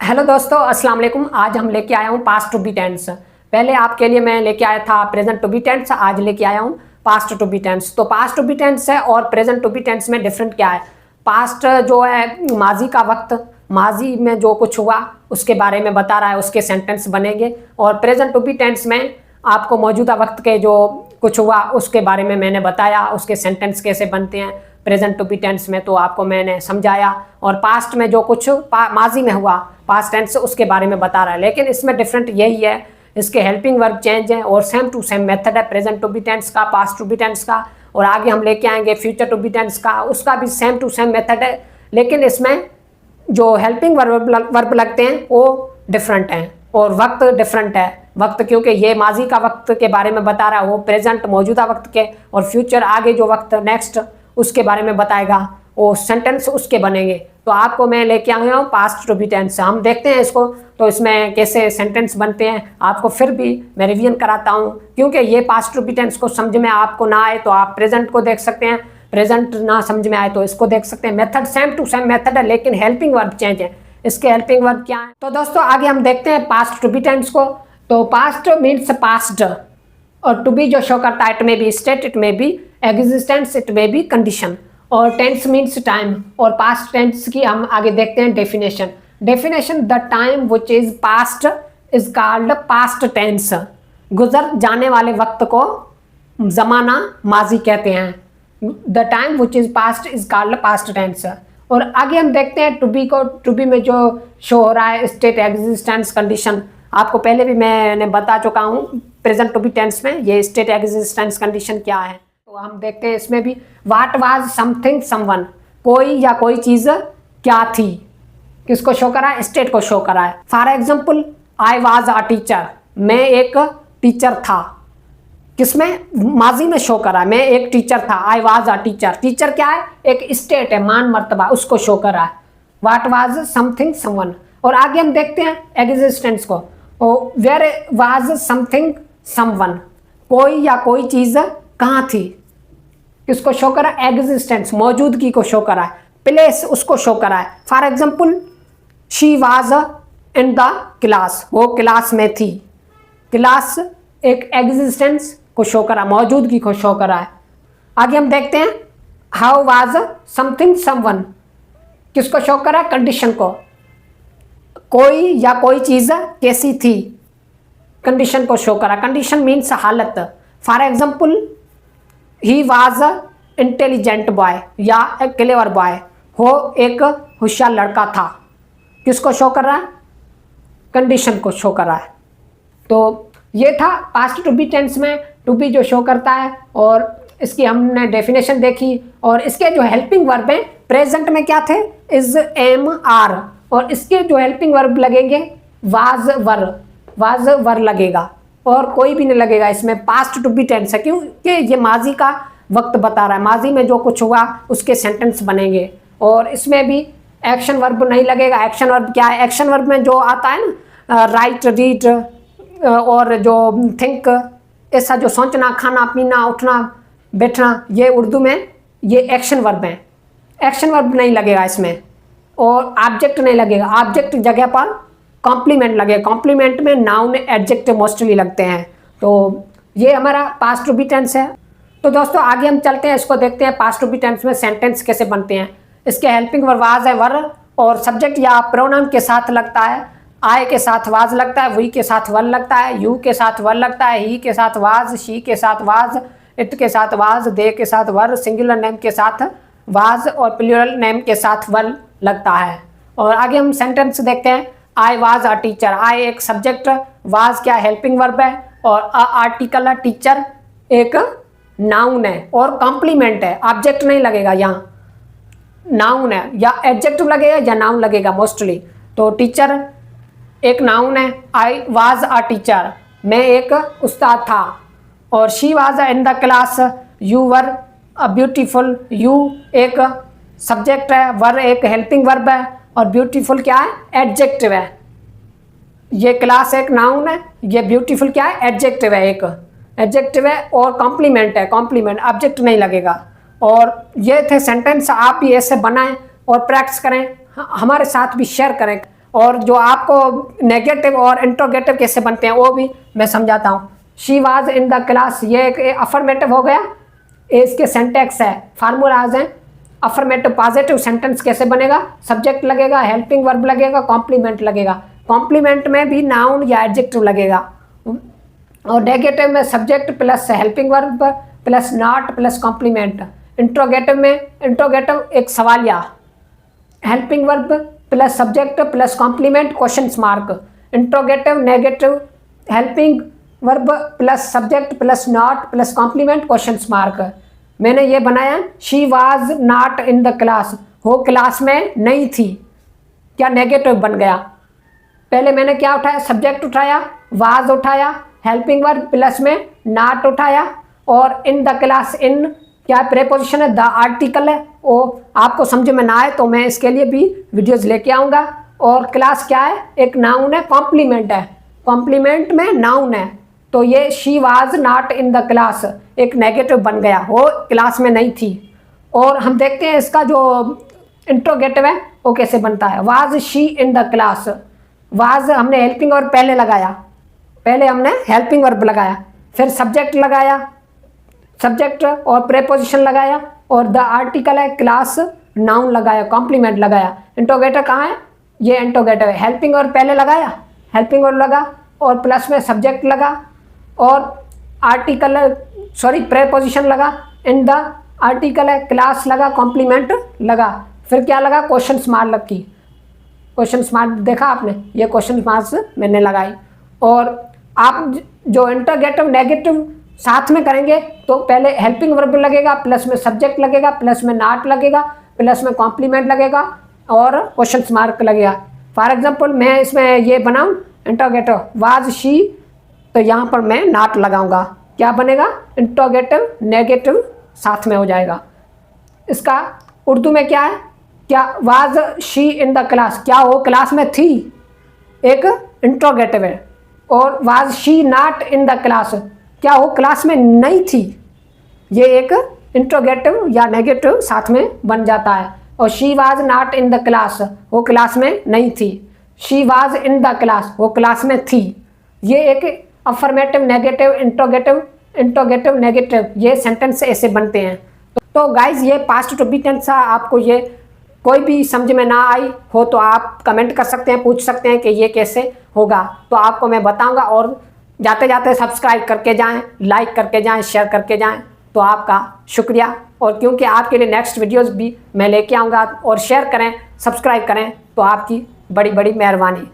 Hello दोस्तों, अस्सलाम वालेकुम। आज हम लेके आया हूँ पास्ट टू बी टेंस। पहले आपके लिए मैं लेके आया था प्रेजेंट टू बी टेंस, आज लेके आया हूँ पास्ट टू बी टेंस। तो पास्ट टू बी टेंस है और प्रेजेंट टू बी टेंस में डिफरेंट क्या है। पास्ट जो है माजी का वक्त, माजी में जो कुछ हुआ उसके बारे में बता रहा है, उसके सेंटेंस बनेंगे। और प्रेजेंट टू बी टेंस में आपको मौजूदा वक्त के जो कुछ हुआ उसके बारे में मैंने बताया, उसके सेंटेंस कैसे बनते हैं प्रेजेंट टू बी टेंस में, तो आपको मैंने समझाया। और पास्ट में जो कुछ माजी में हुआ पास्ट टेंस उसके बारे में बता रहा है। लेकिन इसमें डिफरेंट यही है, इसके हेल्पिंग वर्ब चेंज है और सेम टू सेम मेथड है प्रेजेंट टू बी टेंस का, पास्ट टू बी टेंस का। और आगे हम लेके आएंगे फ्यूचर टू बी टेंस का, उसका भी सेम टू सेम मेथड है। लेकिन इसमें जो हेल्पिंग वर्ब लगते हैं वो डिफरेंट हैं और वक्त डिफरेंट है। वक्त क्योंकि ये माजी का वक्त के बारे में बता रहा है, वो प्रेजेंट मौजूदा वक्त के, और फ्यूचर आगे जो वक्त नेक्स्ट उसके बारे में बताएगा, वो सेंटेंस उसके बनेंगे। तो आपको मैं लेके आया हूँ पास्ट टू बी टेंस। हम देखते हैं इसको, तो इसमें कैसे सेंटेंस बनते हैं आपको फिर भी मैं रिवीजन कराता हूँ। क्योंकि ये पास्ट टू बी टेंस को समझ में आपको ना आए तो आप प्रेजेंट को देख सकते हैं, प्रेजेंट ना समझ में आए तो इसको देख सकते हैं। Method same to same method है, लेकिन हेल्पिंग वर्ब चेंज है। इसके हेल्पिंग वर्ब क्या है, तो दोस्तों आगे हम देखते हैं पास्ट टू बी टेंस को। तो पास्ट मीन्स पास्ट, और टू बी जो शो करता है इट में बी स्टेट, इट में बी एग्जिस्टेंस, इट में बी कंडीशन। और टेंस मीन्स टाइम, और पास्ट टेंस की हम आगे देखते हैं definition. Definition, the time which is past is called past tense. गुजर जाने वाले वक्त को जमाना माजी कहते हैं। The time which is past is called past tense. और आगे हम देखते हैं टू बी को। टू बी में जो शो हो रहा है स्टेट, एग्जिस्टेंस, कंडीशन, आपको पहले भी मैंने बता चुका हूँ प्रेजेंट टू बी टेंस में ये स्टेट, एग्जिस्टेंस, कंडीशन क्या है। तो हम देखते हैं इसमें भी व्हाट वाज समथिंग समवन, कोई या कोई चीज़ क्या थी, किसको शो करा है, स्टेट को शो करा है। For example I was a teacher, मैं एक टीचर था, किसमें, माजी में शो करा है, मैं एक टीचर था। I was a teacher, teacher क्या है, एक स्टेट है, मान मर्तबा, उसको शो करा है। What was something someone. और आगे हम देखते हैं एग्जिस्टेंस को। वेयर वाज समथिंग समवन, कोई या कोई चीज़ कहाँ थी, किसको शो करा, एग्जिस्टेंस, मौजूदगी को शो करा है। प्लेस उसको शो करा है। For example she was in the class, वो क्लास में थी। क्लास एक एग्जिस्टेंस को शो करा, मौजूदगी को शो करा है। आगे हम देखते हैं हाउ वाज समथिंग समवन, किसको शो करा, कंडीशन को, कोई या कोई चीज़ कैसी थी, कंडीशन को शो करा। कंडीशन मीन्स हालत। For example he was intelligent boy या क्लेवर बॉय, वो एक होशियार लड़का था, किसको शो कर रहा है, कंडीशन को शो कर रहा है। तो ये था पास्ट टू बी टेंस में टू बी जो शो करता है, और इसकी हमने डेफिनेशन देखी। और इसके जो हेल्पिंग वर्ब हैं प्रेजेंट में क्या थे, इज, एम, आर, और इसके जो हेल्पिंग वर्ब लगेंगे वाज, वर, वाज वर लगेगा और कोई भी नहीं लगेगा इसमें। पास्ट टू बी टेंस है क्योंकि ये माजी का वक्त बता रहा है, माजी में जो कुछ हुआ उसके सेंटेंस बनेंगे। और इसमें भी एक्शन वर्ब नहीं लगेगा। एक्शन वर्ब क्या है, एक्शन वर्ब में जो आता है ना, राइट, रीड और जो थिंक, ऐसा जो सोचना, खाना पीना, उठना बैठना, ये उर्दू में ये एक्शन वर्ब है। एक्शन वर्ब नहीं लगेगा इसमें। और ऑब्जेक्ट नहीं लगेगा, ऑब्जेक्ट जगह पर कॉम्प्लीमेंट लगेगा। कॉम्प्लीमेंट में नाउन, एडजेक्टिव मोस्टली लगते हैं। तो ये हमारा पास्ट टू बी टेंस है। तो दोस्तों आगे हम चलते हैं, इसको देखते हैं पास्ट टू बी टेंस में सेंटेंस कैसे बनते हैं। इसके हेल्पिंग वर्ब वाज है, वर, और सब्जेक्ट या प्रोनाउन के साथ लगता है। आई के साथ वाज लगता है, वी के साथ वर लगता है, यू के साथ वर लगता है, ही के साथ वाज, शी के साथ वाज, इट के साथ वाज, दे के साथ वर, सिंगुलर नेम के साथ वाज और प्लूरल नेम के साथ वर लगता है। और आगे हम सेंटेंस देखते हैं। आई वाज अ टीचर, आई एक सब्जेक्ट, वाज क्या हेल्पिंग वर्ब है, और अ आर्टिकल है, टीचर एक नाउन है और कॉम्प्लीमेंट है। ऑब्जेक्ट नहीं लगेगा यहाँ, नाउन है, या एडजेक्टिव लगेगा या नाउन लगेगा मोस्टली। तो टीचर एक नाउन है। आई वाज अ टीचर, मैं एक उस्ताद था। और she was in the class, you were a beautiful, you एक सब्जेक्ट है, वर एक हेल्पिंग वर्ब है, और ब्यूटीफुल क्या है, एडजेक्टिव है। ये क्लास एक नाउन है, ये ब्यूटीफुल क्या है, एडजेक्टिव है, एक एडजेक्टिव है और कॉम्प्लीमेंट है, कॉम्प्लीमेंट, ऑब्जेक्ट नहीं लगेगा। और ये थे सेंटेंस, आप भी ऐसे बनाएं और प्रैक्टिस करें, हमारे साथ भी शेयर करें। और जो आपको नेगेटिव और इंट्रोगेटिव कैसे बनते हैं वो भी मैं समझाता हूँ। She was in the class, ये एक अफर्मेटिव हो गया, इसके सेंटेक्स है, फार्मूलाज हैं। अफर्मेटिव पॉजिटिव सेंटेंस कैसे बनेगा, सब्जेक्ट लगेगा, हेल्पिंग वर्ब लगेगा, कॉम्प्लीमेंट लगेगा। कॉम्प्लीमेंट में भी नाउन या एडजेक्टिव लगेगा। और नेगेटिव में subject plus helping verb plus not plus complement. Interrogative में इंट्रोगेटिव एक सवालिया, helping verb plus subject plus complement question mark. Interrogative negative helping verb plus subject plus not plus complement question mark. मैंने ये बनाया, she was not in the class, वो class में नहीं थी, क्या नेगेटिव बन गया। पहले मैंने क्या उठाया, सब्जेक्ट उठाया, वाज उठाया, हेल्पिंग वर्ब प्लस में नॉट उठाया, और इन द क्लास, इन क्या प्रेपोजिशन है, द आर्टिकल है। वो आपको समझ में ना आए तो मैं इसके लिए भी वीडियोज लेके आऊँगा। और क्लास क्या है, एक नाउन है, कॉम्प्लीमेंट है, कॉम्प्लीमेंट में नाउन है। तो ये she was not in the class एक नेगेटिव बन गया, वो क्लास में नहीं थी। और हम देखते हैं इसका जो इंट्रोगेटिव है वो कैसे बनता है। Was she in the class, was हमने हेल्पिंग वर्ब पहले लगाया, पहले हमने हेल्पिंग वर्ब लगाया, फिर सब्जेक्ट लगाया, सब्जेक्ट और प्रेपोजिशन लगाया, और द आर्टिकल है क्लास, नाउन लगाया, कॉम्प्लीमेंट लगाया। इंट्रोगेटिव कहाँ है, ये इंट्रोगेटिव है। हेल्पिंग वर्ब पहले लगाया, हेल्पिंग वर्ब लगा, और प्लस में सब्जेक्ट लगा, और आर्टिकल सॉरी प्रेपोजिशन लगा, इन द आर्टिकल है क्लास लगा, कॉम्प्लीमेंट लगा, फिर क्या लगा, क्वेश्चन मार्क लगी। क्वेश्चन मार्क देखा आपने, ये क्वेश्चन मार्क मैंने लगाई। और आप जो इंट्रोगेटिव नेगेटिव साथ में करेंगे तो पहले हेल्पिंग वर्ब लगेगा, प्लस में सब्जेक्ट लगेगा, प्लस में नॉट लगेगा, प्लस में कॉम्प्लीमेंट लगेगा, और क्वेश्चन मार्क लगेगा। फॉर एग्जाम्पल मैं इसमें ये बनाऊँ इंट्रोगेटिव वाज शी, तो यहाँ पर मैं नॉट लगाऊंगा, क्या बनेगा, इंट्रोगेटिव नेगेटिव साथ में हो जाएगा। इसका उर्दू में क्या है, क्या was she in the class, क्या वो क्लास में थी, एक इंट्रोगेटिव है। और was she not in the class, क्या वो क्लास में नहीं थी, ये एक इंट्रोगेटिव या नेगेटिव साथ में बन जाता है। और she was not in the class, वो क्लास में नहीं थी। She was in the class, वो क्लास में थी। ये एक affirmative negative interrogative interrogative negative, ये सेंटेंस ऐसे बनते हैं। तो गाइज ये पास्ट टू बी टेंस, आपको ये कोई भी समझ में ना आई हो तो आप कमेंट कर सकते हैं, पूछ सकते हैं कि ये कैसे होगा, तो आपको मैं बताऊंगा। और जाते जाते सब्सक्राइब करके जाएं, लाइक करके जाएं, शेयर करके जाएं, तो आपका शुक्रिया। और क्योंकि आपके लिए नेक्स्ट वीडियोस भी मैं लेके आऊँगा, और शेयर करें, सब्सक्राइब करें, तो आपकी बड़ी बड़ी मेहरबानी।